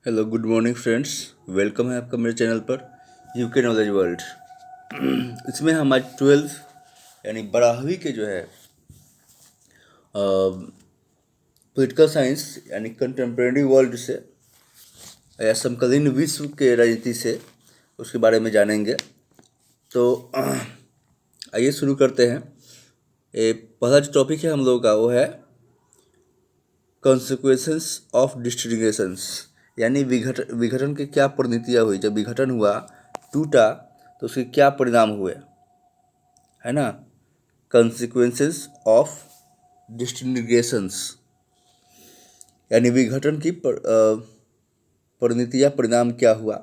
Hello good morning friends. Welcome है आपका मेरे चैनल पर यूके नॉलेज वर्ल्ड। इसमें हम आज 12 यानी 12वीं के जो है पॉलिटिकल साइंस यानी कंटेम्प्रेरी वर्ल्ड से या समकालीन विश्व के राजनीति से उसके बारे में जानेंगे। तो आइए शुरू करते हैं। ये पहला जो टॉपिक है हम लोगों का वो है कॉन्सिक्वेंसेस ऑफ डिसइंटीग्रेशंस, यानी विघटन की क्या परिणतियाँ हुई। जब विघटन हुआ, टूटा, तो उसके क्या परिणाम हुए, है ना। कॉन्सिक्वेंसेस ऑफ डिसइंटीग्रेशंस यानी विघटन की परिणतियाँ, परिणाम क्या हुआ।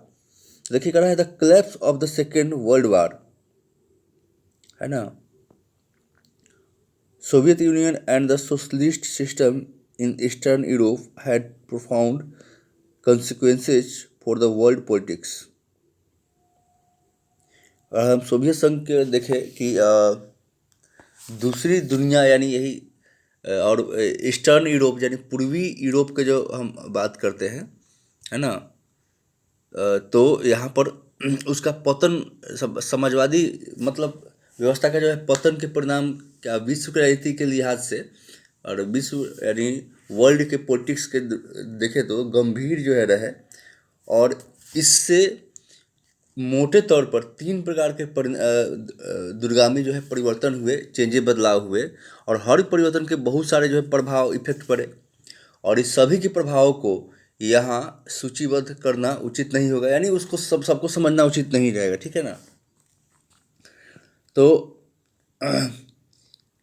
देखिए कह रहा है the collapse of the second world war, है ना। Soviet union and the socialist system in eastern Europe had profound consequences for the world politics। और हम सोवियत संघ के देखें कि दूसरी दुनिया यानी यही और ईस्टर्न यूरोप यानी पूर्वी यूरोप के जो हम बात करते हैं, है ना। तो यहाँ पर उसका पतन, समाजवादी मतलब व्यवस्था का जो है पतन के परिणाम क्या विश्व की राजनीति के लिहाज से और विश्व यानी वर्ल्ड के पॉलिटिक्स के देखें तो गंभीर जो है रहे। और इससे मोटे तौर पर 3 प्रकार के दूरगामी जो है परिवर्तन हुए, चेंजे बदलाव हुए। और हर परिवर्तन के बहुत सारे जो है प्रभाव इफेक्ट पड़े, और इस सभी के प्रभावों को यहाँ सूचीबद्ध करना उचित नहीं होगा, यानी उसको सबको समझना उचित नहीं रहेगा, ठीक है ना। तो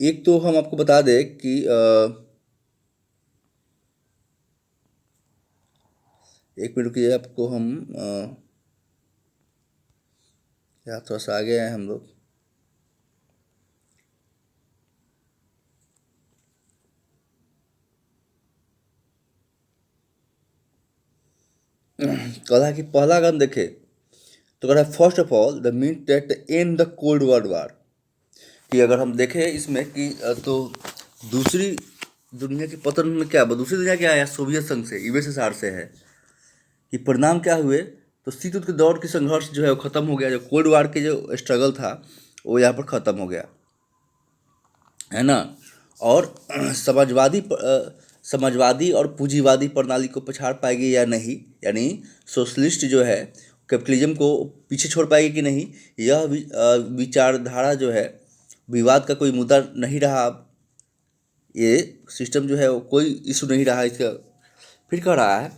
एक तो हम आपको बता दें कि एक मिनट रुकिए, आपको हम यहाँ थोड़ा सा आगे हैं हम लोग। कहा कि पहला अगर हम देखें तो कह रहा है first of all the mean that and the cold world war. कि अगर हम देखें इसमें कि तो दूसरी दुनिया के पतन में क्या, दूसरी दुनिया क्या है, सोवियत संघ से, यूएसएसआर से है। कि परिणाम क्या हुए, तो शीत युद्ध के दौर की संघर्ष जो है वो खत्म हो गया। जो कोल्ड वार के जो स्ट्रगल था वो यहाँ पर खत्म हो गया, है ना। और समाजवादी और पूंजीवादी प्रणाली को पछाड़ पाएगी या नहीं, यानी सोशलिस्ट जो है कैपिटलिज्म को पीछे छोड़ पाएगी कि नहीं, यह विचारधारा जो है विवाद का कोई मुद्दा नहीं रहा। अब ये सिस्टम जो है वो कोई इशू नहीं रहा इसका। फिर कह रहा है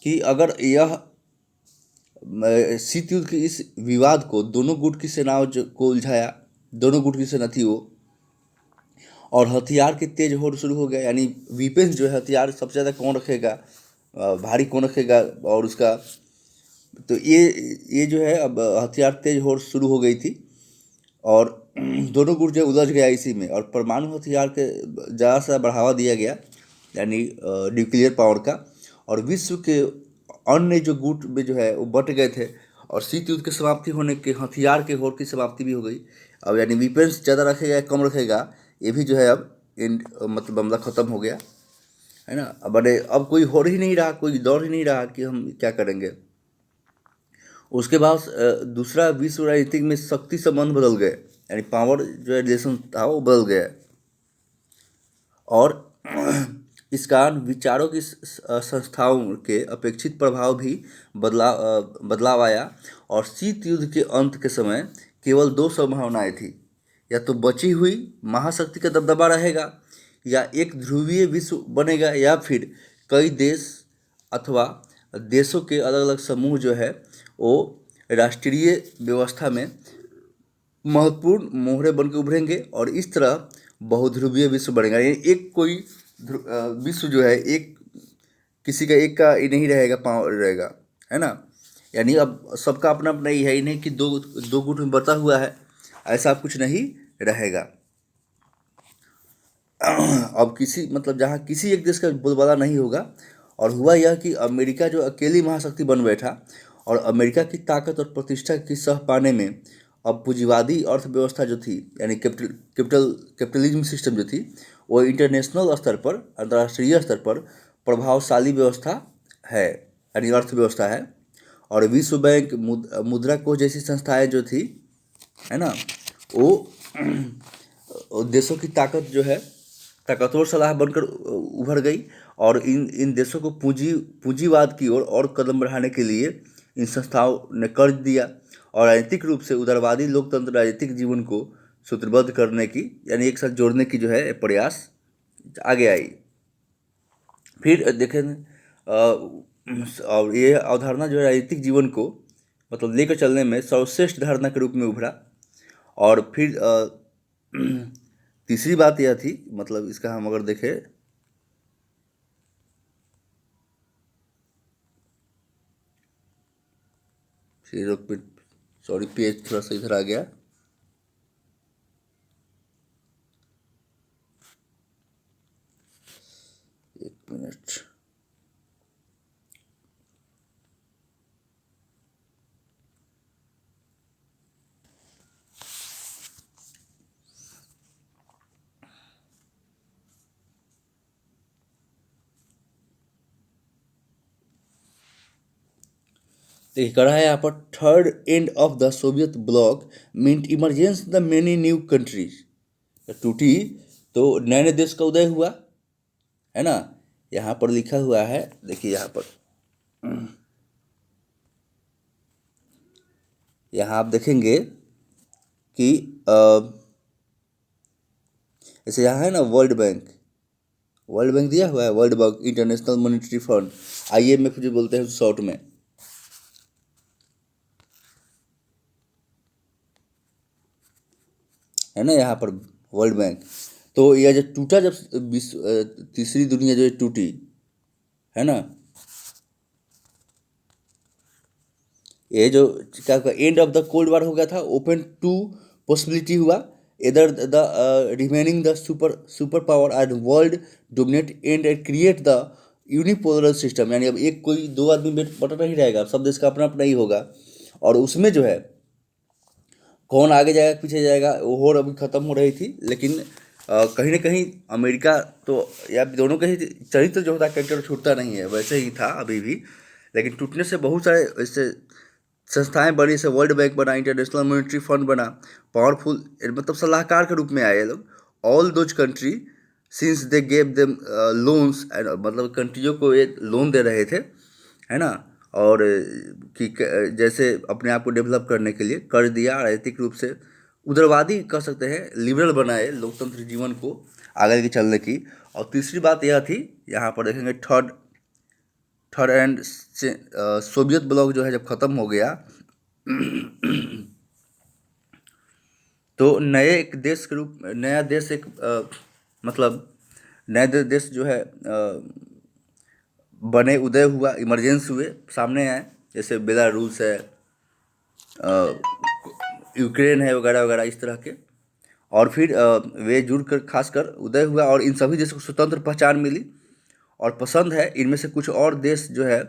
कि अगर यह शीत युद्ध के इस विवाद को दोनों गुट की सेनाओं को उलझाया, दोनों गुट की सेना थी वो, और हथियार के तेज होड़ शुरू हो गया। यानी वीपेंस जो है, हथियार सबसे ज़्यादा कौन रखेगा, भारी कौन रखेगा, और उसका तो ये जो है अब हथियार तेज होड़ शुरू हो गई थी। और दोनों गुट जो उलझ गया इसी में, और परमाणु हथियार के ज़्यादा से बढ़ावा दिया गया, यानी न्यूक्लियर पावर का। और विश्व के अन्य जो गुट में जो है वो बट गए थे, और शीत युद्ध की समाप्ति होने के हथियार के होड़ की समाप्ति भी हो गई। अब यानी वेपन्स ज़्यादा रखेगा या कम रखेगा, ये भी जो है अब मतलब मामला ख़त्म हो गया, है ना। अब अरे अब कोई हो ही नहीं रहा, कोई दौड़ ही नहीं रहा कि हम क्या करेंगे। उसके बाद दूसरा विश्व राजनीतिक में शक्ति संबंध बदल गए, यानी पावर जो है रिलेशन था वो बदल गया। और इस कारण विचारों की संस्थाओं के अपेक्षित प्रभाव भी बदलाव आया। और शीत युद्ध के अंत के समय केवल 2 संभावनाएं थी, या तो बची हुई महाशक्ति का दबदबा रहेगा, या एक ध्रुवीय विश्व बनेगा, या फिर कई देश अथवा देशों के अलग अलग समूह जो है वो राष्ट्रीय व्यवस्था में महत्वपूर्ण मोहरे बन के उभरेंगे, और इस तरह बहुध्रुवीय विश्व बनेगा। यानी एक कोई विश्व जो है एक किसी का एक का ही नहीं रहेगा, पावर रहेगा, है ना। यानी अब सबका अपना अपना ही है, ही नहीं कि दो दो गुट में बटा हुआ है, ऐसा कुछ नहीं रहेगा। अब किसी मतलब जहाँ किसी एक देश का बोलबाला नहीं होगा। और हुआ यह कि अमेरिका जो अकेली महाशक्ति बन बैठा, और अमेरिका की ताकत और प्रतिष्ठा की सह पाने में अब पूंजीवादी अर्थव्यवस्था जो थी, यानी कैपिटलिज्म सिस्टम जो थी, वो इंटरनेशनल स्तर पर, अंतर्राष्ट्रीय स्तर पर प्रभावशाली व्यवस्था है। यानी अर्थव्यवस्था है। और विश्व बैंक, मुद्रा कोष जैसी संस्थाएं जो थी, है ना, वो देशों की ताकत जो है, ताकतवर सलाह बनकर उभर गई। और इन इन देशों को पूंजीवाद की ओर और कदम बढ़ाने के लिए इन संस्थाओं ने कर्ज दिया। और राजनीतिक रूप से उदारवादी लोकतंत्र राजनीतिक जीवन को सूत्रबद्ध करने की, यानी एक साथ जोड़ने की जो है प्रयास आगे आई। फिर देखें, और ये अवधारणा जो है राजनीतिक जीवन को मतलब लेकर चलने में सर्वश्रेष्ठ धारणा के रूप में उभरा। और फिर तीसरी बात यह थी, मतलब इसका हम अगर देखें, फिर सॉरी पेज थोड़ा सा इधर आ गया। एक मिनट। देखिए कह रहा है यहाँ पर, third end of the Soviet bloc meant emergence the many new countries. टूटी तो नए नए देश का उदय हुआ, है ना। यहाँ पर लिखा हुआ है, देखिए यहाँ पर, यहाँ आप देखेंगे कि जैसे यहाँ है ना वर्ल्ड बैंक दिया हुआ है, world bank, international monetary fund, IMF जो बोलते हैं शॉर्ट में, है ना, यहाँ पर वर्ल्ड बैंक। तो यह जब टूटा, जब तीसरी दुनिया जो टूटी, है ना, ये जो क्या and of the cold war हो गया था, ओपन टू पॉसिबिलिटी हुआ, इधर the remaining the super power and world dominate and create the unipolar system. यानी अब एक कोई दो आदमी बटा नहीं रहेगा, सब देश का अपना अपना ही होगा। और उसमें जो है कौन आगे जाएगा पीछे जाएगा वो होड़ अभी ख़त्म हो रही थी। लेकिन कहीं ना कहीं अमेरिका तो, या दोनों के ही चरित्र जो होता है, कैरेक्टर छूटता नहीं है, वैसे ही था अभी भी। लेकिन टूटने से बहुत सारे ऐसे संस्थाएं बनी, जैसे वर्ल्ड बैंक बना, इंटरनेशनल मॉनेटरी फंड बना, पावरफुल मतलब सलाहकार के रूप में आए लोग। All those country since they gave them loans, मतलब कंट्रियों को एक लोन दे रहे थे, है ना। और जैसे अपने आप को डेवलप करने के लिए कर्ज दिया, राजनीतिक रूप से उदारवादी कह सकते हैं, लिबरल बनाए लोकतंत्र जीवन को आगे के चलने की। और तीसरी बात यह थी, यहाँ पर देखेंगे, थर्ड एंड सोवियत ब्लॉक जो है जब ख़त्म हो गया, तो नए एक देश के रूप, नया देश एक मतलब नए देश जो है बने, उदय हुआ, इमरजेंस हुए, सामने आए, जैसे बेलारूस है, यूक्रेन है, वगैरह वगैरह इस तरह के। और फिर वे जुड़कर खासकर उदय हुआ, और इन सभी देशों को स्वतंत्र पहचान मिली। और पसंद है इनमें से कुछ और देश जो है,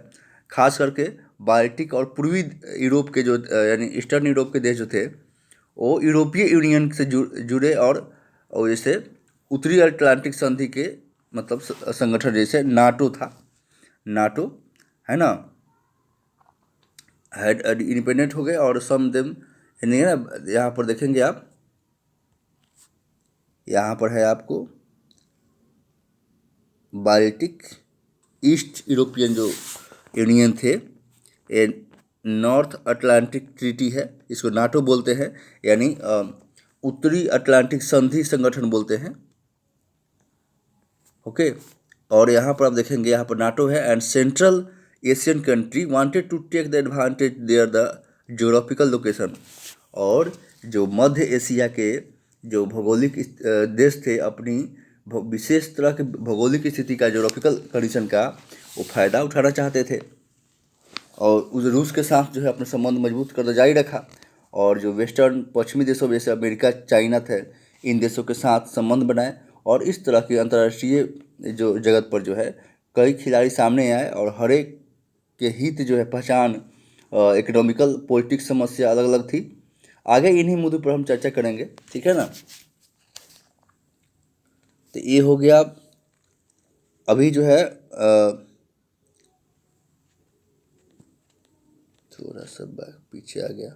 खास करके बाल्टिक और पूर्वी यूरोप के जो यानी ईस्टर्न यूरोप के देश जो थे, वो यूरोपीय यूनियन से जुड़े। और जैसे उत्तरी अटलांटिक संधि के मतलब संगठन, जैसे नाटो था, नाटो, है ना, हैड इंडिपेंडेंट हो गए। और सम देम, नहीं है ना, यहाँ पर देखेंगे आप, यहाँ पर है आपको बाल्टिक ईस्ट यूरोपियन जो यूनियन थे, ये नॉर्थ अटलांटिक ट्रीटी है, इसको नाटो बोलते हैं, यानी उत्तरी अटलांटिक संधि संगठन बोलते हैं। ओके। और यहाँ पर आप देखेंगे, यहाँ पर नाटो है, and central Asian country wanted to take the advantage their the geographical location. और जो मध्य एशिया के जो भौगोलिक देश थे, अपनी विशेष तरह के भौगोलिक स्थिति का, ज्योग्राफिकल कंडीशन का वो फ़ायदा उठाना चाहते थे। और उस रूस के साथ जो है अपने संबंध मजबूत करना जारी रखा। और जो वेस्टर्न पश्चिमी देशों जैसे अमेरिका, चाइना थे, इन देशों के साथ संबंध बनाए। और इस तरह की अंतर्राष्ट्रीय जो जगत पर जो है कई खिलाड़ी सामने आए, और हर एक के हित जो है पहचान, इकोनॉमिकल पॉलिटिक्स समस्या अलग अलग थी। आगे इन्हीं मुद्दों पर हम चर्चा करेंगे, ठीक है ना। तो ये हो गया। अभी जो है थोड़ा सा पीछे आ गया।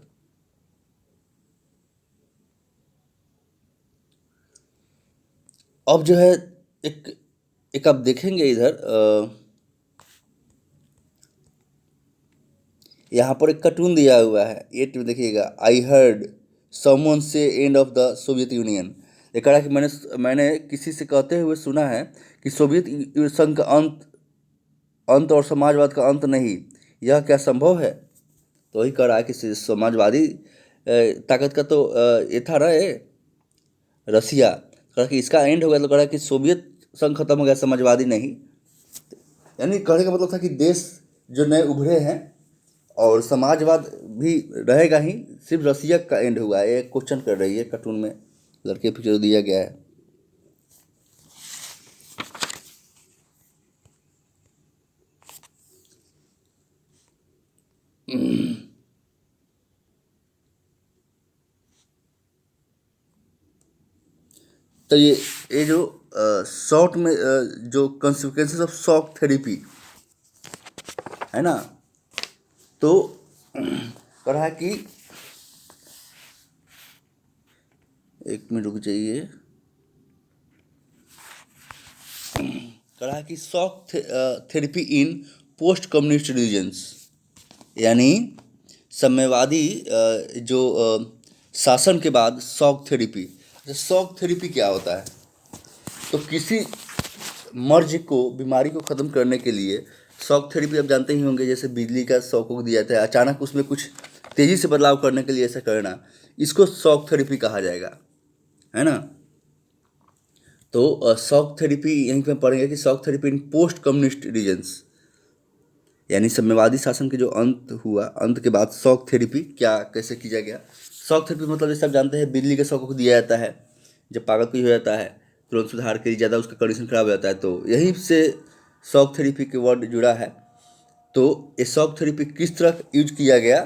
अब जो है एक एक आप देखेंगे इधर यहाँ पर एक कार्टून दिया हुआ है, ये देखिएगा, आई हर्ड समवन से and of the Soviet union. ये कह रहा है कि मैंने किसी से कहते हुए सुना है कि सोवियत संघ का अंत अंत और समाजवाद का अंत नहीं, यह क्या संभव है? तो वही कह रहा है कि समाजवादी ताकत का तो ये था ना, ये रसिया। कह रहा कि इसका एंड हो गया, तो कह रहा कि सोवियत संघ खत्म हो गया, समाजवादी नहीं। यानी कहने का मतलब था कि देश जो नए उभरे हैं और समाजवाद भी रहेगा ही, सिर्फ रसिया का एंड हुआ है। ये क्वेश्चन कर रही है कार्टून में, लड़के पे जो दिया गया है। तो ये जो शॉर्ट में जो कॉन्सिक्वेंसेस ऑफ शॉक थेरेपी है ना, तो कहा कि एक मिनट रुक जाइए, कहा कि शॉक थेरेपी इन पोस्ट कम्युनिस्ट रीजन्स, यानी साम्यवादी जो शासन के बाद शॉक थेरेपी। शॉक थेरेपी क्या होता है? तो किसी मर्ज को, बीमारी को ख़त्म करने के लिए शॉक थेरेपी आप जानते ही होंगे, जैसे बिजली का शॉक को दिया जाता है, अचानक उसमें कुछ तेज़ी से बदलाव करने के लिए ऐसा करना, इसको शॉक थेरेपी कहा जाएगा, है ना। तो शॉक थेरेपी यहीं पे पढ़ेंगे कि शॉक थेरेपी इन पोस्ट कम्युनिस्ट रीजन्स, यानी साम्यवादी शासन के जो अंत हुआ, अंत के बाद शॉक थेरेपी क्या कैसे किया गया। शॉक थेरेपी मतलब जैसे आप जानते हैं, बिजली के शॉक को दिया जाता है, जब पागल कोई हो जाता है तुरंत सुधार के लिए, ज़्यादा उसका कंडीशन खराब हो जाता है, तो यहीं से शॉक थेरेपी के वर्ड जुड़ा है। तो ये शॉक थेरेपी किस तरह यूज किया गया,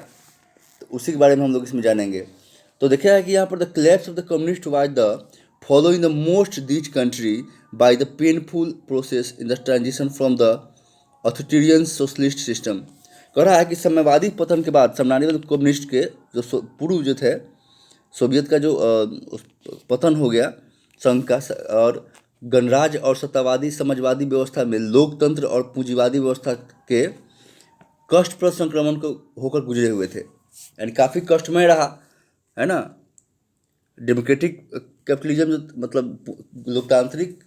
तो उसी के बारे में हम लोग इसमें जानेंगे। तो देखा है कि यहाँ पर the collapse of the communist was the following the most which country by the painful process in the transition from the authoritarian socialist system. कह रहा है कि साम्यवादी पतन के बाद साम्यवादी कम्युनिस्ट के जो पूर्व जो थे, सोवियत का जो पतन हो गया संघ का, और गणराज्य और सत्तावादी समाजवादी व्यवस्था में लोकतंत्र और पूंजीवादी व्यवस्था के कष्टप्रद संक्रमण को होकर गुजरे हुए थे, यानी काफ़ी कष्टमय रहा, है ना। डेमोक्रेटिक कैपिटलिज्म जो मतलब लोकतांत्रिक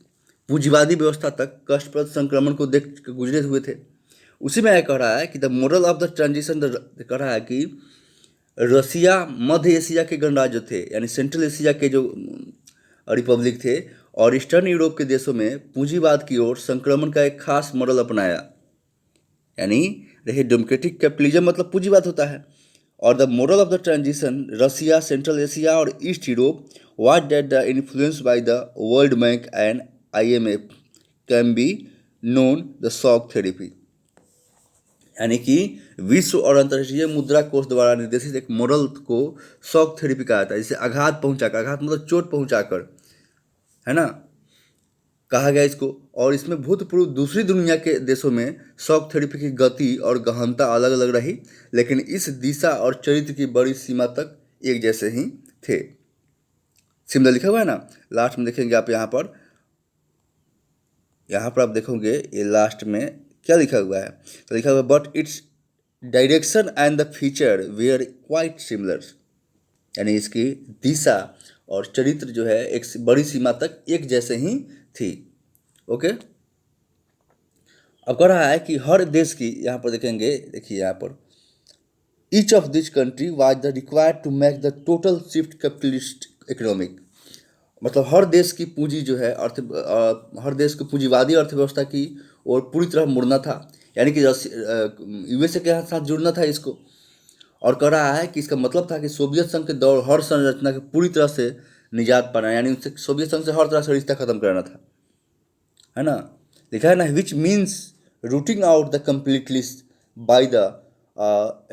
पूंजीवादी व्यवस्था तक कष्टप्रद संक्रमण को देख के गुजरे हुए थे। उसी में यह कह रहा है कि the moral of the transition, कह रहा है कि रसिया मध्य एशिया के गणराज्य थे, यानी सेंट्रल एशिया के जो रिपब्लिक थे, और ईस्टर्न यूरोप के देशों में पूंजीवाद की ओर संक्रमण का एक खास मॉडल अपनाया, यानी रहे डेमोक्रेटिक कैपिटलिज्म मतलब पूंजीवाद होता है। और the model of the transition Russia, Central Asia और East Europe was that the influence by the World Bank and IMF can be known the shock therapy, यानी कि विश्व और अंतर्राष्ट्रीय मुद्रा कोष द्वारा निर्देशित एक मॉडल को शॉक थेरेपी कहा जाता है, जिसे आघात पहुंचाकर, आघात मतलब चोट पहुंचाकर, है ना, कहा गया इसको। और इसमें भूतपूर्व दूसरी दुनिया के देशों में शॉक थेरेपी की गति और गहनता अलग अलग रही, लेकिन इस दिशा और चरित्र की बड़ी सीमा तक एक जैसे ही थे। सिमिलर लिखा हुआ है ना, लास्ट में देखेंगे आप, यहाँ पर आप देखोगे ये लास्ट में क्या लिखा हुआ है, तो लिखा हुआ है but its direction and the feature were quite similar, यानी इसकी दिशा और चरित्र जो है एक बड़ी सीमा तक एक जैसे ही थी। ओके, अब कह रहा है कि हर देश की, यहाँ पर देखेंगे, देखिए यहाँ पर each of this country was the required to make the total shift capitalist economic, मतलब हर देश की पूंजी जो है हर देश की पूंजीवादी अर्थव्यवस्था की और पूरी तरह मुड़ना था, यानी कि USA के साथ जुड़ना था इसको। और कह रहा है कि इसका मतलब था कि सोवियत संघ के दौर हर संरचना के पूरी तरह से निजात पाना, यानी उससे सोवियत संघ से हर तरह से रिश्ता खत्म करना था, है ना। लिखा है ना, which means routing out the completely by the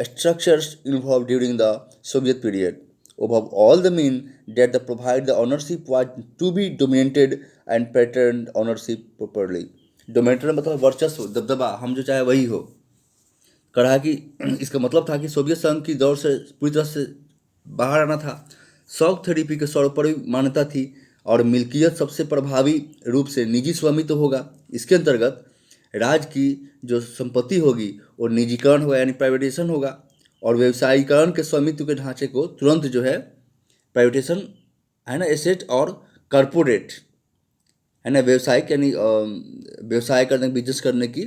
structures involved during the Soviet period. Above all, the mean that the provide the ownership was to be dominated and patterned ownership properly. Dominated मतलब वर्चस्व, दबदबा, हम जो चाहे वही हो। कहा कि इसका मतलब था कि सोवियत संघ की दौर से पूरी तरह से बाहर आना था। शॉक थेरेपी के सर्वोपरि मान्यता थी और मिल्कियत सबसे प्रभावी रूप से निजी स्वामित्व होगा। इसके अंतर्गत राज्य की जो संपत्ति होगी वो निजीकरण होगा यानी प्राइवेटाइजेशन होगा और व्यवसायीकरण के स्वामित्व के ढांचे को तुरंत जो है प्राइवेटाइजेशन है ना, एसेट और कॉरपोरेट है ना, व्यवसायिक यानी व्यवसाय करने बिजनेस करने की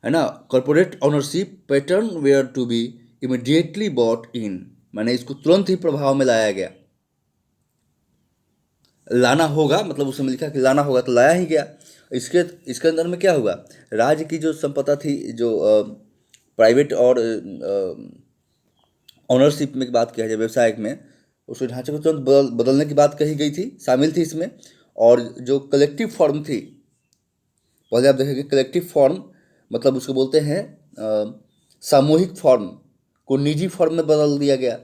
है ना, corporate ownership pattern where to be immediately bought in, मैंने इसको तुरंत ही प्रभाव में लाया गया। लाना होगा मतलब उसमें लिखा कि लाना होगा तो लाया ही गया। इसके इसके अंदर में क्या हुआ, राज्य की जो संपदा थी जो प्राइवेट और ओनरशिप में बात किया जाए व्यवसायिक में, उस ढांचे को तुरंत बदलने की बात कही गई थी, शामिल थी इसमें। और जो कलेक्टिव फॉर्म थी, पहले आप देखेंगे कलेक्टिव फॉर्म मतलब उसको बोलते हैं सामूहिक फॉर्म को निजी फॉर्म में बदल दिया गया।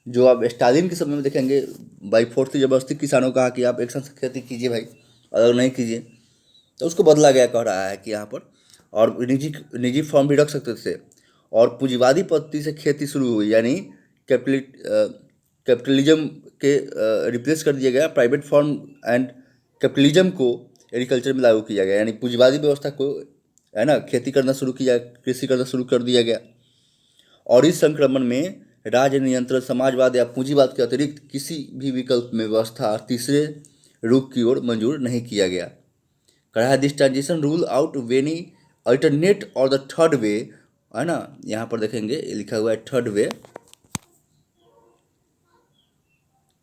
जो आप स्टालिन के समय में देखेंगे बाई फोर्स जबरदस्ती किसानों को कहा कि आप एक साथ खेती कीजिए भाई, अगर नहीं कीजिए तो उसको बदला गया, कह रहा है कि यहाँ पर। और निजी निजी फॉर्म भी रख सकते थे और पूंजीवादी पद्धति से खेती शुरू हुई, यानी कैपिटलिज्म के रिप्लेस कर दिया गया प्राइवेट फॉर्म एंड कैपिटलिज्म को एग्रीकल्चर में लागू किया गया, यानी पूंजीवादी व्यवस्था को है ना खेती करना शुरू किया, कृषि करना शुरू कर दिया गया। और इस संक्रमण में राज्य नियंत्रण समाजवाद या पूंजीवाद के अतिरिक्त किसी भी विकल्प में व्यवस्था तीसरे रूप की ओर मंजूर नहीं किया गया। कहा है this transition rule out any alternate और द थर्ड वे, है ना, यहाँ पर देखेंगे लिखा हुआ है थर्ड वे,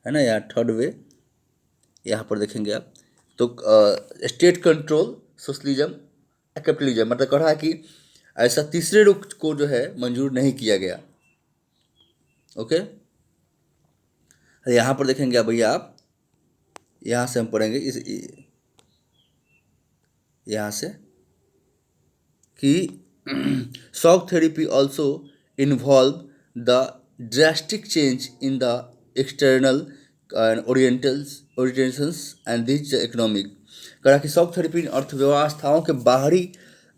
है ना, यहाँ थर्ड वे यहाँ पर देखेंगे आप तो स्टेट कंट्रोल सोशलिज्म कैपिटलिज्म, मतलब कह रहा है कि ऐसा तीसरे रूप को जो है मंजूर नहीं किया गया। ओके, यहाँ पर देखेंगे अब भैया आप, यहाँ से हम पढ़ेंगे इस यहाँ से कि shock therapy also involve the drastic change in the external orientations and this economic. कहा कि शॉक थेरेपी अर्थव्यवस्थाओं के बाहरी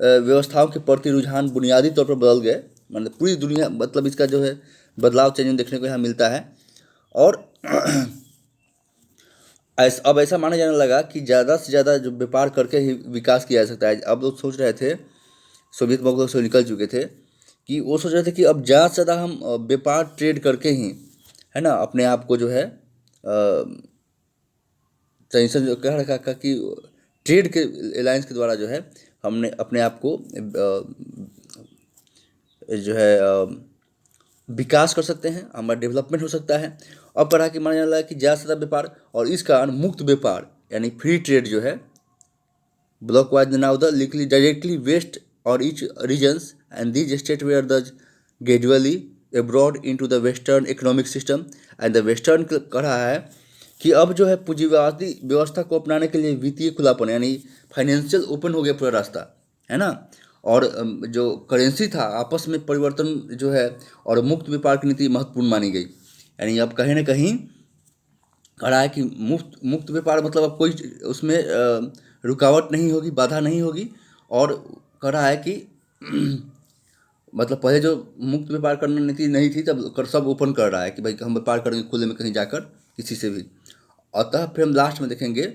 व्यवस्थाओं के प्रति रुझान बुनियादी तौर पर बदल गए, मतलब पूरी दुनिया, मतलब इसका जो है बदलाव चेंज देखने को यहाँ मिलता है। और अब ऐसा माना जाने लगा कि ज़्यादा से ज़्यादा जो व्यापार करके ही विकास किया जा सकता है। अब लोग सोच रहे थे, सोवियत मुल्कों से निकल चुके थे, कि वो सोच रहे थे कि अब ज़्यादा से ज़्यादा हम व्यापार ट्रेड करके ही है ना अपने आप को जो है टेंशन जो कह रखा कि ट्रेड के अलायंस के द्वारा जो है हमने अपने आप को जो है विकास कर सकते हैं, हमारा डेवलपमेंट हो सकता है। अब कहा कि माना जा रहा है कि ज़्यादा से ज़्यादा व्यापार और इस कारण मुक्त व्यापार यानी फ्री ट्रेड जो है block wise now the likely directly west और each regions and these state where the gradually abroad into the western economic system and the western कह रहा है कि अब जो है पूंजीवादी व्यवस्था को अपनाने के लिए वित्तीय खुलापन यानी फाइनेंशियल ओपन हो गया पूरा रास्ता, है ना। और जो करेंसी था आपस में परिवर्तन जो है और मुक्त व्यापार की नीति महत्वपूर्ण मानी गई, यानी अब कहीं ना कहीं कह रहा है कि मुक्त व्यापार मतलब अब कोई उसमें रुकावट नहीं होगी, बाधा नहीं होगी। और कह रहा है कि मतलब पहले जो मुक्त व्यापार करना नीति नहीं थी तब सब ओपन कर रहा है कि भाई हम व्यापार करेंगे खुले में कहीं जाकर किसी से भी। अतः फिर हम लास्ट में देखेंगे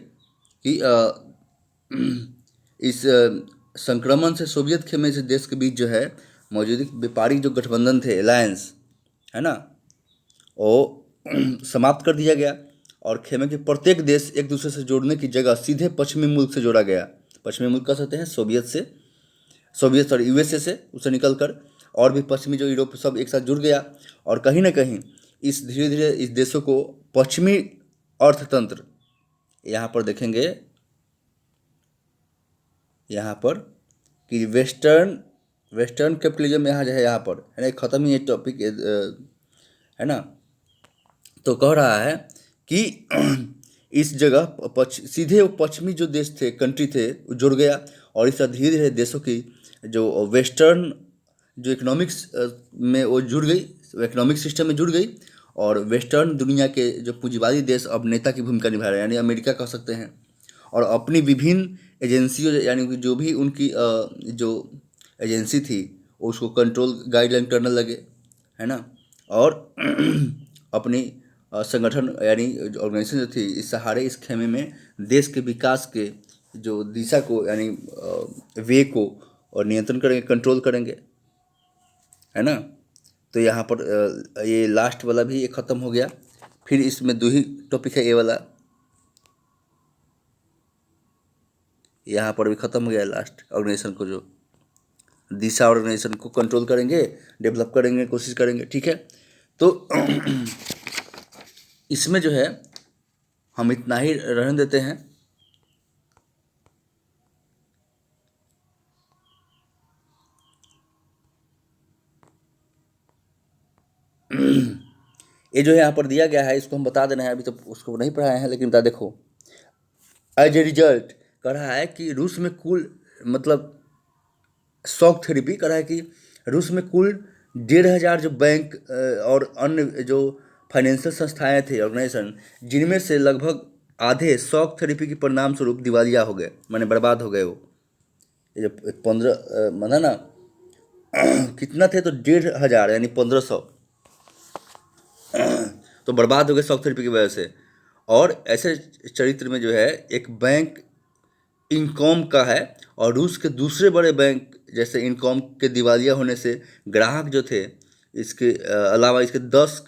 कि इस संक्रमण से सोवियत खेमे से देश के बीच जो है मौजूद व्यापारिक जो गठबंधन थे अलायंस, है ना, वो समाप्त कर दिया गया और खेमे के प्रत्येक देश एक दूसरे से जोड़ने की जगह सीधे पश्चिमी मुल्क से जोड़ा गया। पश्चिमी मुल्क कह सकते हैं सोवियत और यूएसए से उससे निकल कर और भी पश्चिमी जो यूरोप सब एक साथ जुड़ गया। और कहीं ना कहीं इस धीरे धीरे इस देशों को पश्चिमी अर्थतंत्र, यहाँ पर देखेंगे यहाँ पर कि वेस्टर्न कैपिटलिज्म यहाँ जो है यहाँ पर है ना, ख़त्म ही ये टॉपिक है ना। तो कह रहा है कि इस जगह सीधे वो पश्चिमी जो देश थे कंट्री थे वो जुड़ गया और इस तरह धीरे धीरे देशों की जो वेस्टर्न जो इकोनॉमिक्स में वो जुड़ गई, इकोनॉमिक सिस्टम में जुड़ गई। और वेस्टर्न दुनिया के जो पूंजीवादी देश अब नेता की भूमिका निभा रहे हैं, यानी अमेरिका कह सकते हैं, और अपनी विभिन्न एजेंसियों यानी कि जो भी उनकी जो एजेंसी थी उसको कंट्रोल गाइडलाइन करने लगे, है ना। और अपनी संगठन यानी ऑर्गेनाइजेशन जो थी, इस सहारे इस खेमे में देश के विकास के जो दिशा को यानी वे को और नियंत्रण करेंगे, कंट्रोल करेंगे, है ना। तो यहाँ पर ये लास्ट वाला भी ये ख़त्म हो गया। फिर इसमें दो ही टॉपिक है, ये वाला यहाँ पर भी ख़त्म हो गया लास्ट। ऑर्गेनाइजेशन को जो दिशा, ऑर्गेनाइजेशन को कंट्रोल करेंगे, डेवलप करेंगे, कोशिश करेंगे, ठीक है। तो इसमें जो है हम इतना ही रहने देते हैं। ये जो है यहाँ पर दिया गया है, इसको हम बता देना है, अभी तो उसको नहीं पढ़ाए हैं, लेकिन बता देखो। एज ए रिजल्ट कह रहा है कि रूस में कुल मतलब शॉक थेरेपी कह रहा है कि रूस में कुल 1,500 जो बैंक और अन्य जो फाइनेंशियल संस्थाएं थे, ऑर्गेनाइजेशन, जिनमें से लगभग आधे शॉक थेरेपी के परिणाम स्वरूप दिवालिया हो गए, माने बर्बाद हो गए। वो ये जो 15 माना ना कितना थे, तो 1,500 यानी 1,500 तो बर्बाद हो गए शॉक थेरेपी की वजह से। और ऐसे चरित्र में जो है एक बैंक इनकॉम का है, और रूस के दूसरे बड़े बैंक जैसे इनकॉम के दिवालिया होने से ग्राहक जो थे, इसके अलावा इसके 10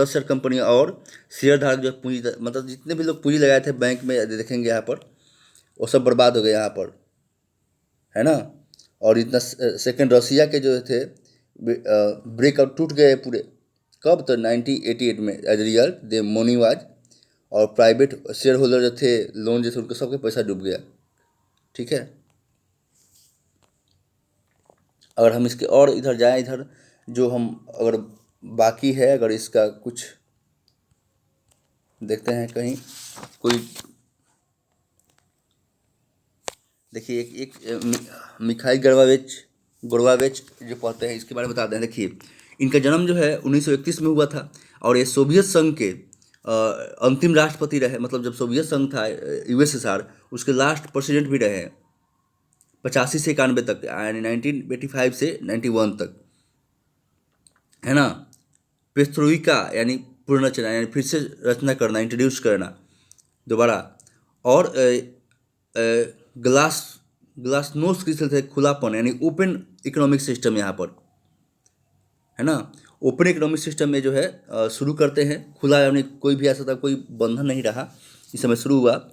शेयर कंपनियाँ और शेयर धारक जो पूंजी मतलब जितने भी लोग पूंजी लगाए थे बैंक में, देखेंगे यहाँ पर वो सब बर्बाद हो गए यहाँ पर, है ना। और इतना सेकंड रसिया के जो थे ब्रेकआउट टूट गए पूरे। कब? तो 1988 में एज रियल दे मोनीवाज, और प्राइवेट शेयर होल्डर जो थे, लोन जो थे, उनके सबके पैसा डूब गया, ठीक है। अगर हम इसके और इधर जाएं, इधर जो हम अगर बाकी है, अगर इसका कुछ देखते हैं कहीं कोई, देखिए एक मिखाइल गोर्बाचेव जो पढ़ते हैं, इसके बारे में बताते हैं। देखिए, इनका जन्म जो है 1931 में हुआ था, और ये सोवियत संघ के अंतिम राष्ट्रपति रहे। मतलब जब सोवियत संघ था, यूएसएसआर, उसके लास्ट प्रेसिडेंट भी रहे 85 से 91 तक, यानी 1985 से 91 तक, है ना। पेस्ट्रोइका यानी पुनर्रचना, यानी फिर से रचना करना, इंट्रोड्यूस करना दोबारा। और ग्लास ग्लासनोस्ट की थे खुलापन, यानी ओपन इकोनॉमिक सिस्टम यहाँ पर, है ना। ओपन इकोनॉमिक सिस्टम में जो है शुरू करते हैं, खुला, यानी कोई भी ऐसा था, कोई बंधन नहीं रहा, इस समय शुरू हुआ।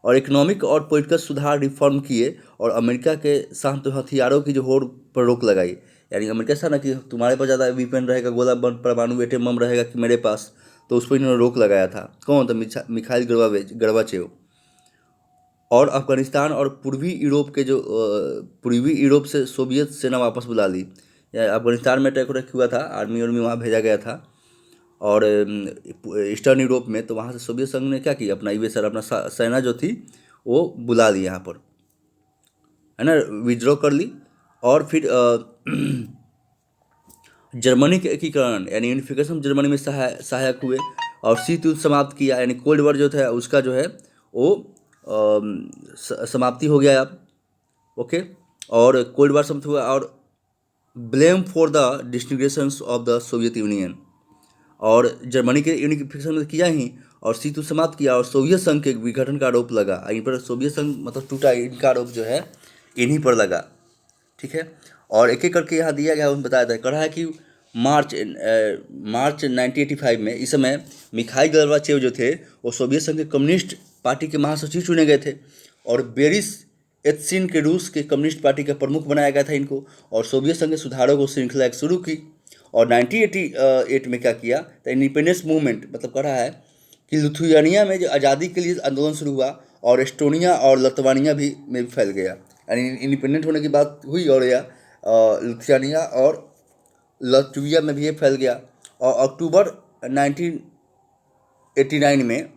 और इकोनॉमिक और पॉलिटिकल सुधार रिफॉर्म किए, और अमेरिका के साथ तो हथियारों की जो होड़ पर रोक लगाई। यानी अमेरिका से ना कि तुम्हारे पास ज़्यादा वीपन रहेगा, गोला परमाणु एटम बम रहेगा कि मेरे पास, तो उस पर इन्होंने रोक लगाया था। कौन? तो मिखाइल गोर्बाचेव। और अफगानिस्तान और पूर्वी यूरोप के जो पूर्वी यूरोप से सोवियत सेना वापस बुला ली। या अफगानिस्तान में अटैक हुआ था, आर्मी वहाँ भेजा गया था। और ईस्टर्न यूरोप में, तो वहाँ से सोवियत संघ ने क्या किया, अपना यूएसआर अपना सेना जो थी वो बुला ली यहाँ पर, है ना, विद्रोह कर ली। और फिर जर्मनी के एकीकरण यानी यूनिफिकेशन जर्मनी में सहायक हुए, और शीत युद्ध समाप्त किया, यानी कोल्ड वॉर जो था उसका जो है वो समाप्ति हो गया अब, ओके। और कोल्ड वॉर समाप्त हुआ, और blame for the disintegration of the Soviet union, और जर्मनी के यूनिफिकेशन में किया ही, और शीत युद्ध समाप्त किया, और सोवियत संघ के विघटन का आरोप लगा इन पर। सोवियत संघ मतलब टूटा, इनका आरोप जो है इन्हीं पर लगा, ठीक है। और एक एक करके यहाँ दिया गया, उन्होंने बताया था, कहा है कि मार्च 1985 में, इस समय मिखाइल गोर्बाचेव जो थे वो सोवियत संघ के कम्युनिस्ट पार्टी के महासचिव चुने गए थे, और बोरिस येल्त्सिन के रूस के कम्युनिस्ट पार्टी का प्रमुख बनाया गया था इनको, और सोवियत संघ के सुधारों को श्रृंखला एक शुरू की। और 1988 में क्या किया, तो इंडिपेंडेंस मूवमेंट, मतलब कह रहा है कि लिथुआनिया में जो आज़ादी के लिए आंदोलन शुरू हुआ, और एस्टोनिया और लिथुआनिया भी में भी फैल गया, यानी इंडिपेंडेंट होने की बात हुई, और या लिथुआनिया और लातविया में भी ये फैल गया। और अक्टूबर 1989 में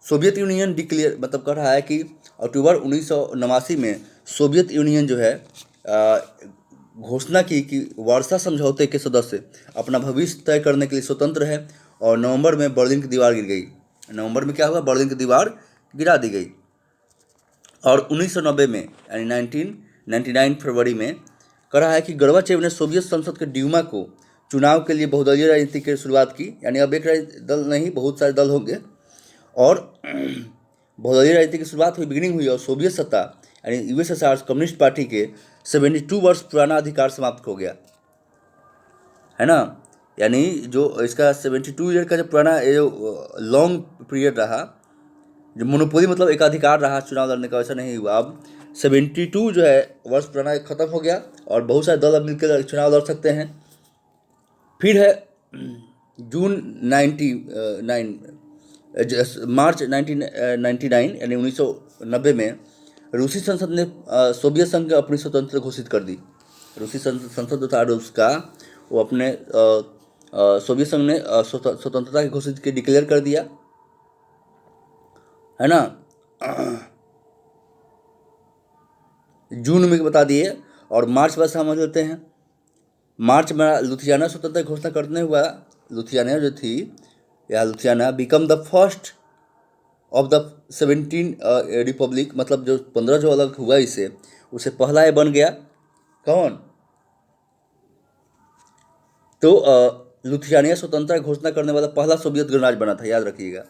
सोवियत यूनियन डिक्लेयर, मतलब कह रहा है कि अक्टूबर 1989 में सोवियत यूनियन जो है घोषणा की कि वार्सा समझौते के सदस्य अपना भविष्य तय करने के लिए स्वतंत्र है। और नवंबर में बर्लिन की दीवार गिर गई। नवंबर में क्या हुआ? बर्लिन की दीवार गिरा दी गई। और 1990 में, यानी 1999 फरवरी में कह रहा है कि गोर्बाचेव ने सोवियत संसद के ड्यूमा को चुनाव के लिए बहुदलीय राजनीति की शुरुआत की, यानी अब एक दल नहीं बहुत सारे दल होंगे, और बहुदलीय राजनीति की शुरुआत हुई, बिगिनिंग हुई, और सोवियत सत्ता यानी यूएसएसआर कम्युनिस्ट पार्टी के 72 वर्ष पुराना अधिकार समाप्त हो गया, है ना। यानी जो इसका 72 ईयर का जो पुराना लॉन्ग पीरियड रहा, जो मोनोपोली मतलब एक अधिकार रहा चुनाव लड़ने का, वैसा नहीं हुआ। अब 72 जो है वर्ष पुराना खत्म हो गया और बहुत सारे दल अब मिलकर चुनाव लड़ सकते हैं। फिर है जून 99 मार्च 1999 यानी 1990 में रूसी संसद ने सोवियत संघ को अपनी स्वतंत्रता घोषित कर दी। रूसी संसद था रूस का, वो अपने सोवियत संघ ने स्वतंत्रता की घोषित की डिक्लेयर कर दिया, है ना। जून में बता दिए, और मार्च बस समझ लेते हैं। मार्च में लुथियाना स्वतंत्रता घोषणा करने हुआ, लुथियाना जो थी या Lithuania become the first of the 17 republic, मतलब जो 15 जो अलग हुआ इसे, उसे पहला ये बन गया। कौन? तो लुथियानिया स्वतंत्रता घोषणा करने वाला पहला सोवियत गणराज्य बना था, याद रखिएगा।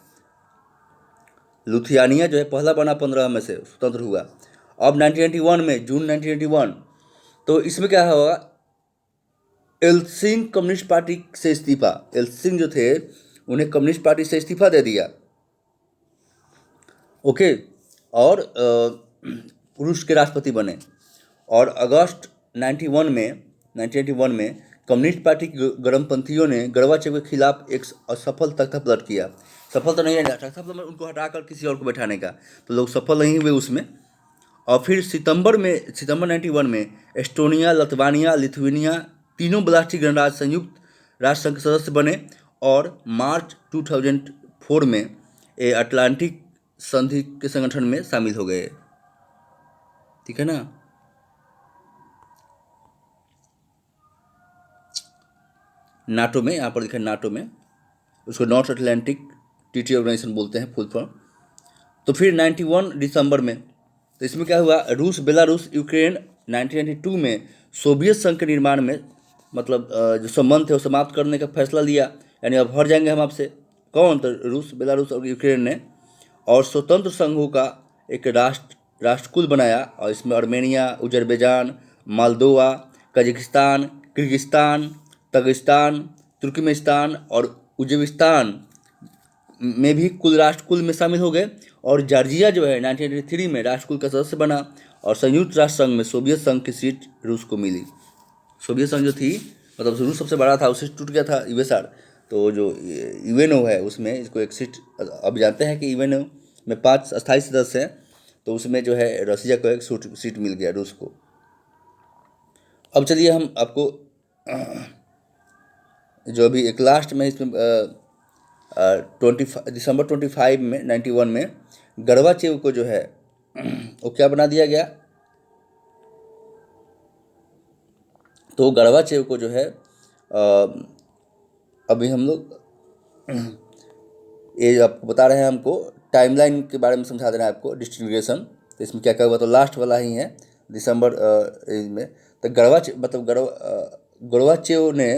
लुथियानिया जो है पहला बना 15 में से स्वतंत्र हुआ। अब 1991 में, जून 1991, तो इसमें क्या हुआ, एल्त्सिन कम्युनिस्ट पार्टी से इस्तीफा, एल्त्सिन जो थे उन्हें कम्युनिस्ट पार्टी से इस्तीफा दे दिया, ओके, और रूस के राष्ट्रपति बने। और अगस्त 1981 में कम्युनिस्ट पार्टी के गरमपंथियों ने गोर्बाचेव के खिलाफ एक असफल तख्तापलट किया। सफल तो नहीं है, तख्तापलट उनको हटाकर किसी और को बैठाने का, तो लोग सफल नहीं हुए उसमें। और फिर सितंबर 91 में एस्टोनिया, लिथुआनिया, लिथुआनिया तीनों ब्लास्टिक गणराज्य संयुक्त राष्ट्र संघ के सदस्य बने, और मार्च 2004 में ये अटलांटिक संधि के संगठन में शामिल हो गए, ठीक है ना। नाटो में, यहाँ पर लिखा है नाटो में, उसको नॉर्थ अटलांटिक ट्रीटी ऑर्गेनाइजेशन बोलते हैं फुल फॉर्म। तो फिर 91 दिसंबर में, तो इसमें क्या हुआ, रूस, बेलारूस, यूक्रेन 1992 में सोवियत संघ के निर्माण में मतलब जो संबंध थे वो समाप्त करने का फैसला लिया, यानी अब हट जाएंगे हम आपसे। कौन? तो रूस, बेलारूस और यूक्रेन ने, और स्वतंत्र संघों का एक राष्ट्रकुल बनाया, और इसमें Armenia, Azerbaijan, Moldova, Kazakhstan, Kyrgyzstan, Tajikistan, Turkmenistan और उज्बेकिस्तान में भी राष्ट्रकुल में शामिल हो गए। और जॉर्जिया जो है 1983 में राष्ट्रकुल का सदस्य बना, और संयुक्त राष्ट्र संघ में सोवियत संघ की सीट रूस को मिली। सोवियत संघ जो थी, मतलब रूस सबसे बड़ा था, उससे टूट गया था यूएसआर, तो जो यूएनओ है उसमें इसको एक सीट, अब जानते हैं कि यूएनओ में 5 अस्थायी सदस्य हैं, तो उसमें जो है रसिया को एक सीट मिल गया, रूस को। अब चलिए हम आपको जो अभी एक लास्ट में इसमें दिसंबर 25 में 91 में गोर्बाचेव को जो है वो क्या बना दिया गया, तो गोर्बाचेव को जो है अभी हम लोग ये आपको बता रहे हैं, हमको टाइमलाइन के बारे में समझा दे रहे हैं आपको, डिस्ट्रीब्यूशन। तो इसमें क्या क्या हुआ, तो लास्ट वाला ही है दिसंबर में, तो गोर्बाचेव ने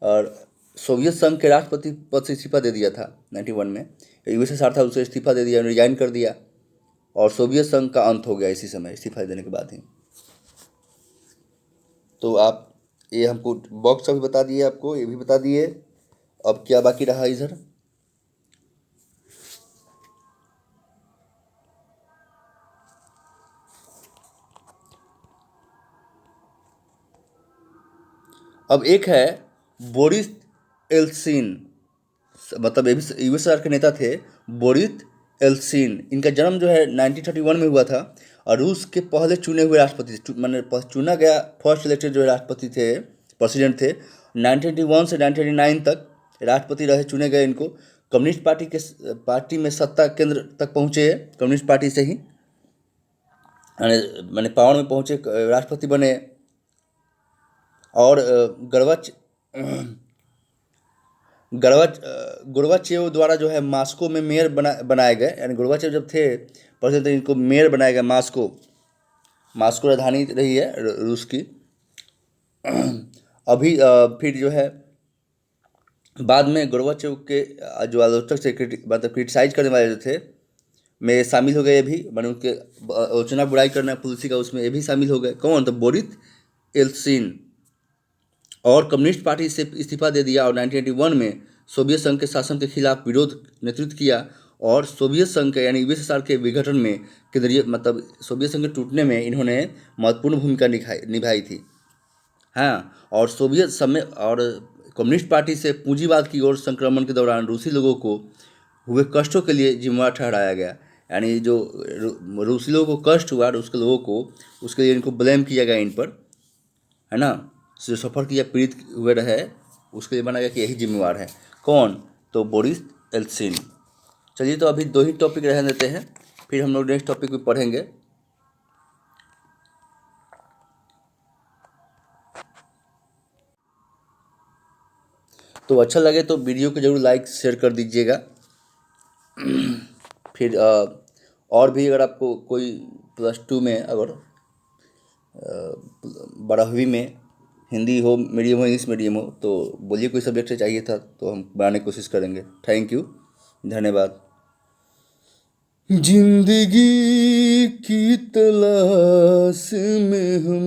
और सोवियत संघ के राष्ट्रपति पद से इस्तीफा दे दिया था 91 में। यूएसएसआर था, उसे इस्तीफा दे दिया, रिजाइन कर दिया, और सोवियत संघ का अंत हो गया इसी समय, इस्तीफा देने के बाद ही। तो आप ये हमको बॉक्स अभी बता दिए, आपको ये भी बता दिए, अब क्या बाकी रहा इधर। अब एक है बोरिस एल्त्सिन, मतलब ये भी यूएसआर के नेता थे, बोरिस एल्त्सिन। इनका जन्म जो है 1931 में हुआ था, और रूस के पहले चुने हुए राष्ट्रपति, मैंने चुना गया फर्स्ट इलेक्टेड जो राष्ट्रपति थे, प्रेसिडेंट थे। 1981 से 1989 तक राष्ट्रपति रहे, चुने गए इनको। कम्युनिस्ट पार्टी में सत्ता केंद्र तक पहुँचे, कम्युनिस्ट पार्टी से ही मैंने पावर में पहुँचे, राष्ट्रपति बने। और गोर्बाचेव द्वारा जो है मॉस्को में मेयर बनाए गए, यानी गोर्बाचेव जब थे प्रेसिडेंट, इनको मेयर बनाया गया। मॉस्को राजधानी रही है रूस की, अभी फिर जो है बाद में गोरबाचोव के जो आलोचक से मतलब क्रिटिसाइज करने वाले जो थे में शामिल हो गए ये भी, मैंने उनके आलोचना बुराई करना पुलिसी का, उसमें ये भी शामिल हो गए। कौन? तो बोरिस एल्सिन। और कम्युनिस्ट पार्टी से इस्तीफा दे दिया और 1981 में सोवियत संघ के शासन के खिलाफ विरोध नेतृत्व किया। और सोवियत संघ के यानी यूएसएसआर के विघटन में केंद्रीय मतलब सोवियत संघ के टूटने में इन्होंने महत्वपूर्ण भूमिका निभाई थी। हाँ, और सोवियत समय और कम्युनिस्ट पार्टी से पूंजीवाद की ओर संक्रमण के दौरान रूसी लोगों को हुए कष्टों के लिए जिम्मेवार ठहराया गया। यानी जो रूसी लोगों को कष्ट हुआ उसके लोगों को, उसके लिए इनको ब्लेम किया गया इन पर, है ना। जो सफ़र किया पीड़ित हुए रहे उसके लिए माना गया कि यही जिम्मेवार है। कौन? तो बोरिस एल्सिन। चलिए, तो अभी 2 ही टॉपिक रहने देते हैं, फिर हम लोग नेक्स्ट टॉपिक भी पढ़ेंगे। तो अच्छा लगे तो वीडियो को जरूर लाइक शेयर कर दीजिएगा। फिर और भी अगर आपको कोई +2 में अगर 12वीं में हिंदी हो मीडियम हो इंग्लिश मीडियम हो तो बोलिए, कोई सब्जेक्ट से चाहिए था तो हम बनाने की कोशिश करेंगे। थैंक यू, धन्यवाद। जिंदगी की तलाश में हम